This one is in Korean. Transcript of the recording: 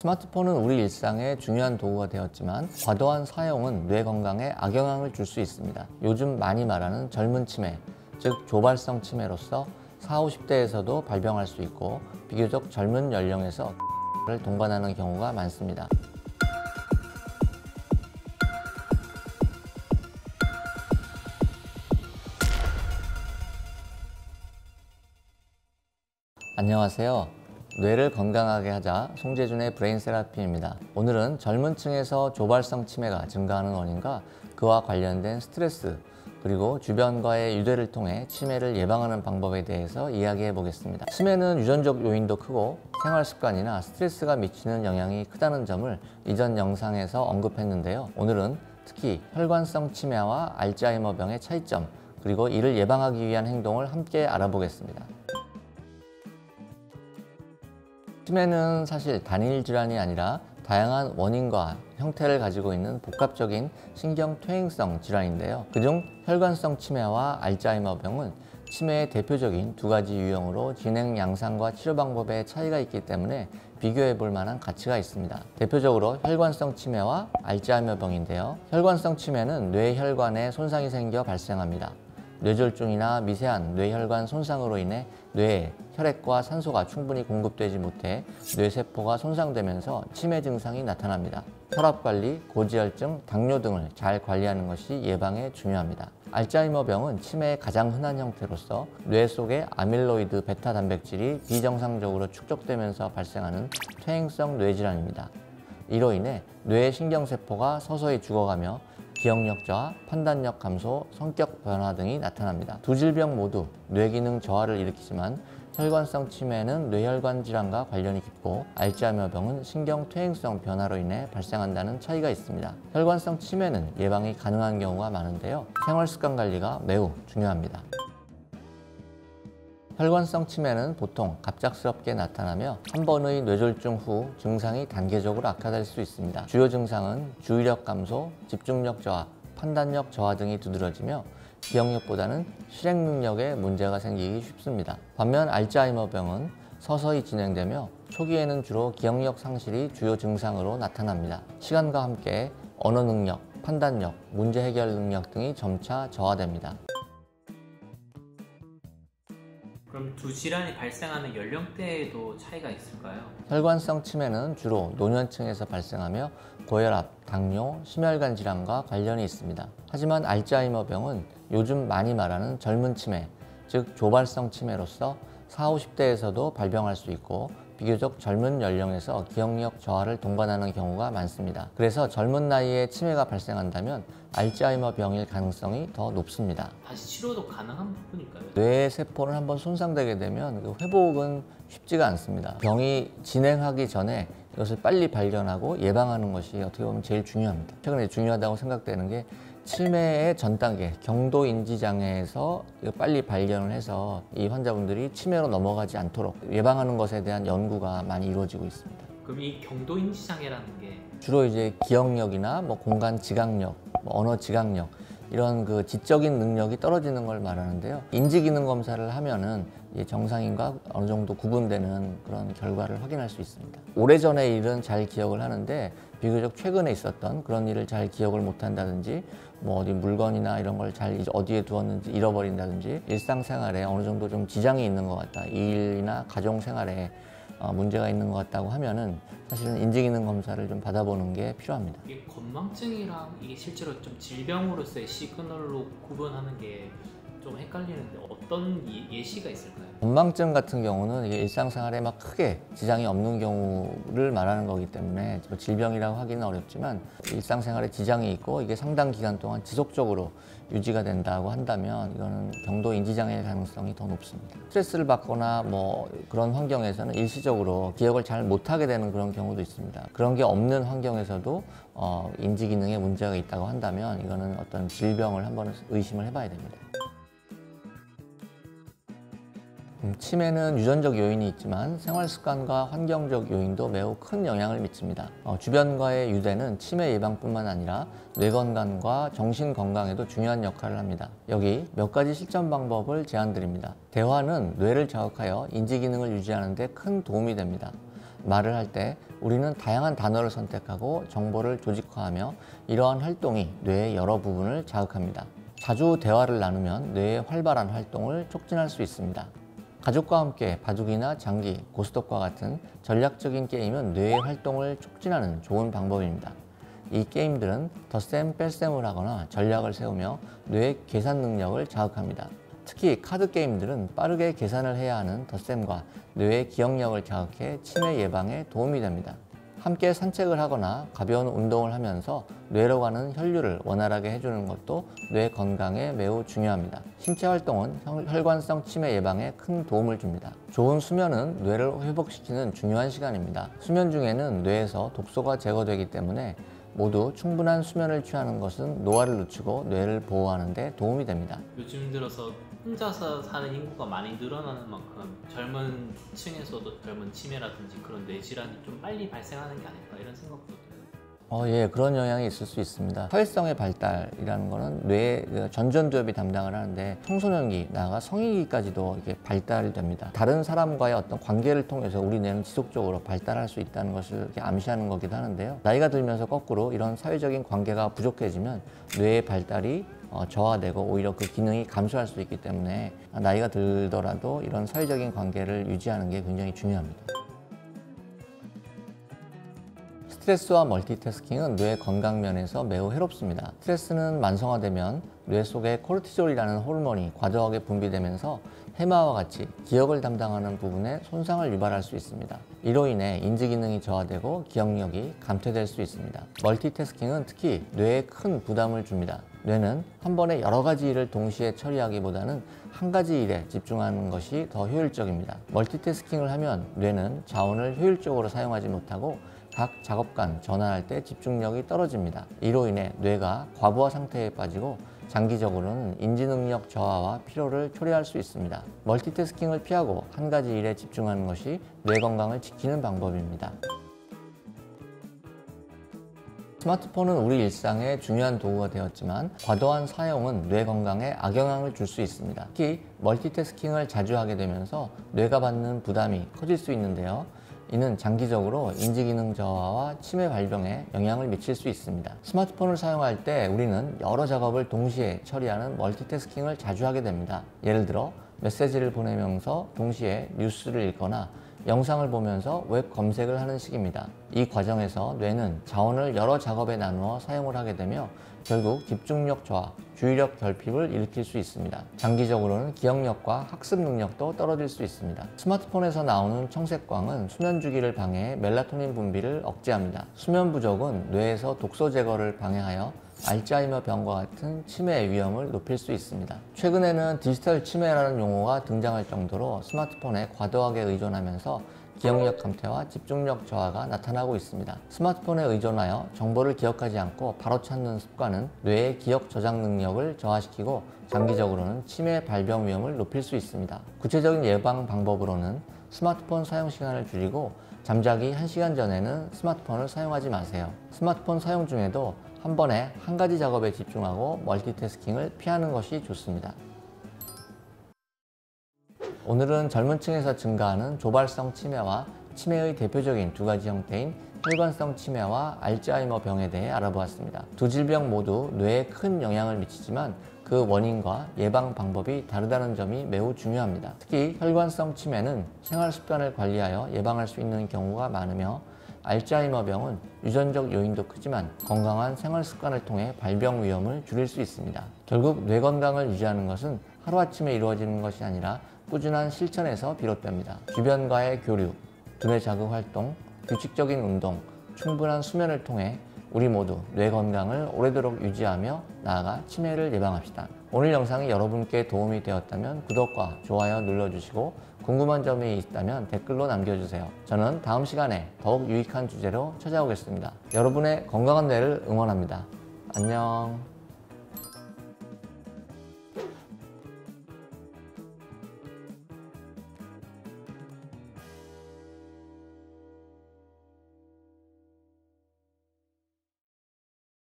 스마트폰은 우리 일상의 중요한 도구가 되었지만 과도한 사용은 뇌 건강에 악영향을 줄 수 있습니다. 요즘 많이 말하는 젊은 치매, 즉 조발성 치매로서 40, 50대에서도 발병할 수 있고 비교적 젊은 연령에서 를 동반하는 경우가 많습니다. 안녕하세요. 뇌를 건강하게 하자 송재준의 브레인 세라피입니다. 오늘은 젊은 층에서 조발성 치매가 증가하는 원인과 그와 관련된 스트레스 그리고 주변과의 유대를 통해 치매를 예방하는 방법에 대해서 이야기해 보겠습니다. 치매는 유전적 요인도 크고 생활 습관이나 스트레스가 미치는 영향이 크다는 점을 이전 영상에서 언급했는데요. 오늘은 특히 혈관성 치매와 알츠하이머병의 차이점 그리고 이를 예방하기 위한 행동을 함께 알아보겠습니다. 치매는 사실 단일 질환이 아니라 다양한 원인과 형태를 가지고 있는 복합적인 신경퇴행성 질환인데요. 그중 혈관성 치매와 알츠하이머병은 치매의 대표적인 두 가지 유형으로 진행 양상과 치료 방법에 차이가 있기 때문에 비교해 볼 만한 가치가 있습니다. 대표적으로 혈관성 치매와 알츠하이머병인데요. 혈관성 치매는 뇌혈관에 손상이 생겨 발생합니다. 뇌졸중이나 미세한 뇌혈관 손상으로 인해 뇌에 혈액과 산소가 충분히 공급되지 못해 뇌세포가 손상되면서 치매 증상이 나타납니다. 혈압관리, 고지혈증, 당뇨 등을 잘 관리하는 것이 예방에 중요합니다. 알츠하이머병은 치매의 가장 흔한 형태로서 뇌 속의 아밀로이드 베타 단백질이 비정상적으로 축적되면서 발생하는 퇴행성 뇌질환입니다. 이로 인해 뇌의 신경세포가 서서히 죽어가며 기억력 저하, 판단력 감소, 성격 변화 등이 나타납니다. 두 질병 모두 뇌기능 저하를 일으키지만 혈관성 치매는 뇌혈관 질환과 관련이 깊고 알츠하이머병은 신경퇴행성 변화로 인해 발생한다는 차이가 있습니다. 혈관성 치매는 예방이 가능한 경우가 많은데요. 생활습관 관리가 매우 중요합니다. 혈관성 치매는 보통 갑작스럽게 나타나며 한 번의 뇌졸중 후 증상이 단계적으로 악화될 수 있습니다. 주요 증상은 주의력 감소, 집중력 저하, 판단력 저하 등이 두드러지며 기억력보다는 실행 능력에 문제가 생기기 쉽습니다. 반면 알츠하이머병은 서서히 진행되며 초기에는 주로 기억력 상실이 주요 증상으로 나타납니다. 시간과 함께 언어 능력, 판단력, 문제 해결 능력 등이 점차 저하됩니다. 그럼 두 질환이 발생하는 연령대에도 차이가 있을까요? 혈관성 치매는 주로 노년층에서 발생하며 고혈압, 당뇨, 심혈관 질환과 관련이 있습니다. 하지만 알츠하이머병은 요즘 많이 말하는 젊은 치매, 즉 조발성 치매로서 40, 50대에서도 발병할 수 있고 비교적 젊은 연령에서 기억력 저하를 동반하는 경우가 많습니다. 그래서 젊은 나이에 치매가 발생한다면 알츠하이머병일 가능성이 더 높습니다. 다시 치료도 가능한 부분일까요? 뇌 세포는 한번 손상되게 되면 그 회복은 쉽지가 않습니다. 병이 진행하기 전에 이것을 빨리 발견하고 예방하는 것이 어떻게 보면 제일 중요합니다. 최근에 중요하다고 생각되는 게 치매의 전 단계, 경도인지장애에서 빨리 발견을 해서 이 환자분들이 치매로 넘어가지 않도록 예방하는 것에 대한 연구가 많이 이루어지고 있습니다. 그럼 이 경도인지장애라는 게 주로 이제 기억력이나 공간 지각력, 언어 지각력 이런 그 지적인 능력이 떨어지는 걸 말하는데요. 인지기능 검사를 하면은 정상인과 어느 정도 구분되는 그런 결과를 확인할 수 있습니다. 오래전의 일은 잘 기억을 하는데 비교적 최근에 있었던 그런 일을 잘 기억을 못한다든지 어디 물건이나 이런 걸 잘 어디에 두었는지 잃어버린다든지 일상생활에 어느 정도 좀 지장이 있는 것 같다. 일이나 가정생활에 문제가 있는 것 같다고 하면은 사실은 인지기능 검사를 좀 받아보는 게 필요합니다. 이게 건망증이랑 이게 실제로 좀 질병으로서의 시그널로 구분하는 게 좀 헷갈리는데 어떤 예시가 있을까요? 건망증 같은 경우는 이게 일상생활에 막 크게 지장이 없는 경우를 말하는 거기 때문에 질병이라고 하기는 어렵지만 일상생활에 지장이 있고 이게 상당 기간 동안 지속적으로 유지가 된다고 한다면 이거는 경도인지장애의 가능성이 더 높습니다. 스트레스를 받거나 그런 환경에서는 일시적으로 기억을 잘 못하게 되는 그런 경우도 있습니다. 그런 게 없는 환경에서도 인지기능에 문제가 있다고 한다면 이거는 어떤 질병을 한번 의심을 해봐야 됩니다. 치매는 유전적 요인이 있지만 생활 습관과 환경적 요인도 매우 큰 영향을 미칩니다. 주변과의 유대는 치매 예방뿐만 아니라 뇌 건강과 정신 건강에도 중요한 역할을 합니다. 여기 몇 가지 실천 방법을 제안드립니다. 대화는 뇌를 자극하여 인지 기능을 유지하는 데 큰 도움이 됩니다. 말을 할 때 우리는 다양한 단어를 선택하고 정보를 조직화하며 이러한 활동이 뇌의 여러 부분을 자극합니다. 자주 대화를 나누면 뇌의 활발한 활동을 촉진할 수 있습니다. 가족과 함께 바둑이나 장기, 고스톱과 같은 전략적인 게임은 뇌의 활동을 촉진하는 좋은 방법입니다. 이 게임들은 덧셈, 뺄셈을 하거나 전략을 세우며 뇌의 계산 능력을 자극합니다. 특히 카드 게임들은 빠르게 계산을 해야 하는 덧셈과 뇌의 기억력을 자극해 치매 예방에 도움이 됩니다. 함께 산책을 하거나 가벼운 운동을 하면서 뇌로 가는 혈류를 원활하게 해주는 것도 뇌 건강에 매우 중요합니다. 신체 활동은 혈관성 치매 예방에 큰 도움을 줍니다. 좋은 수면은 뇌를 회복시키는 중요한 시간입니다. 수면 중에는 뇌에서 독소가 제거되기 때문에 모두 충분한 수면을 취하는 것은 노화를 늦추고 뇌를 보호하는 데 도움이 됩니다. 요즘 들어서 혼자서 사는 인구가 많이 늘어나는 만큼 젊은 층에서도 젊은 치매라든지 그런 뇌질환이 좀 빨리 발생하는 게 아닐까 이런 생각도 들어요. 예, 그런 영향이 있을 수 있습니다. 사회성의 발달이라는 거는 뇌의 전전두엽이 담당을 하는데 청소년기, 나아가 성인기까지도 이게 발달이 됩니다. 다른 사람과의 어떤 관계를 통해서 우리 뇌는 지속적으로 발달할 수 있다는 것을 이렇게 암시하는 거기도 하는데요. 나이가 들면서 거꾸로 이런 사회적인 관계가 부족해지면 뇌의 발달이 저하되고 오히려 그 기능이 감소할 수 있기 때문에 나이가 들더라도 이런 사회적인 관계를 유지하는 게 굉장히 중요합니다. 스트레스와 멀티태스킹은 뇌 건강 면에서 매우 해롭습니다. 스트레스는 만성화되면 뇌 속에 코르티졸이라는 호르몬이 과도하게 분비되면서 해마와 같이 기억을 담당하는 부분에 손상을 유발할 수 있습니다. 이로 인해 인지 기능이 저하되고 기억력이 감퇴될 수 있습니다. 멀티태스킹은 특히 뇌에 큰 부담을 줍니다. 뇌는 한 번에 여러 가지 일을 동시에 처리하기보다는 한 가지 일에 집중하는 것이 더 효율적입니다. 멀티태스킹을 하면 뇌는 자원을 효율적으로 사용하지 못하고 각 작업 간 전환할 때 집중력이 떨어집니다. 이로 인해 뇌가 과부하 상태에 빠지고 장기적으로는 인지능력 저하와 피로를 초래할 수 있습니다. 멀티태스킹을 피하고 한 가지 일에 집중하는 것이 뇌 건강을 지키는 방법입니다. 스마트폰은 우리 일상의 중요한 도구가 되었지만 과도한 사용은 뇌 건강에 악영향을 줄 수 있습니다. 특히 멀티태스킹을 자주 하게 되면서 뇌가 받는 부담이 커질 수 있는데요. 이는 장기적으로 인지기능 저하와 치매 발병에 영향을 미칠 수 있습니다. 스마트폰을 사용할 때 우리는 여러 작업을 동시에 처리하는 멀티태스킹을 자주 하게 됩니다. 예를 들어 메시지를 보내면서 동시에 뉴스를 읽거나 영상을 보면서 웹 검색을 하는 식입니다. 이 과정에서 뇌는 자원을 여러 작업에 나누어 사용을 하게 되며 결국 집중력 저하, 주의력 결핍을 일으킬 수 있습니다. 장기적으로는 기억력과 학습 능력도 떨어질 수 있습니다. 스마트폰에서 나오는 청색광은 수면 주기를 방해해 멜라토닌 분비를 억제합니다. 수면 부족은 뇌에서 독소 제거를 방해하여 알츠하이머 병과 같은 치매의 위험을 높일 수 있습니다. 최근에는 디지털 치매라는 용어가 등장할 정도로 스마트폰에 과도하게 의존하면서 기억력 감퇴와 집중력 저하가 나타나고 있습니다. 스마트폰에 의존하여 정보를 기억하지 않고 바로 찾는 습관은 뇌의 기억 저장 능력을 저하시키고 장기적으로는 치매 발병 위험을 높일 수 있습니다. 구체적인 예방 방법으로는 스마트폰 사용 시간을 줄이고 잠자기 1시간 전에는 스마트폰을 사용하지 마세요. 스마트폰 사용 중에도 한 번에 한 가지 작업에 집중하고 멀티태스킹을 피하는 것이 좋습니다. 오늘은 젊은 층에서 증가하는 조발성 치매와 치매의 대표적인 두 가지 형태인 혈관성 치매와 알츠하이머 병에 대해 알아보았습니다. 두 질병 모두 뇌에 큰 영향을 미치지만 그 원인과 예방 방법이 다르다는 점이 매우 중요합니다. 특히 혈관성 치매는 생활 습관을 관리하여 예방할 수 있는 경우가 많으며 알츠하이머 병은 유전적 요인도 크지만 건강한 생활 습관을 통해 발병 위험을 줄일 수 있습니다. 결국 뇌 건강을 유지하는 것은 하루아침에 이루어지는 것이 아니라 꾸준한 실천에서 비롯됩니다. 주변과의 교류, 두뇌 자극 활동, 규칙적인 운동, 충분한 수면을 통해 우리 모두 뇌 건강을 오래도록 유지하며 나아가 치매를 예방합시다. 오늘 영상이 여러분께 도움이 되었다면 구독과 좋아요 눌러주시고 궁금한 점이 있다면 댓글로 남겨주세요. 저는 다음 시간에 더욱 유익한 주제로 찾아오겠습니다. 여러분의 건강한 뇌를 응원합니다. 안녕.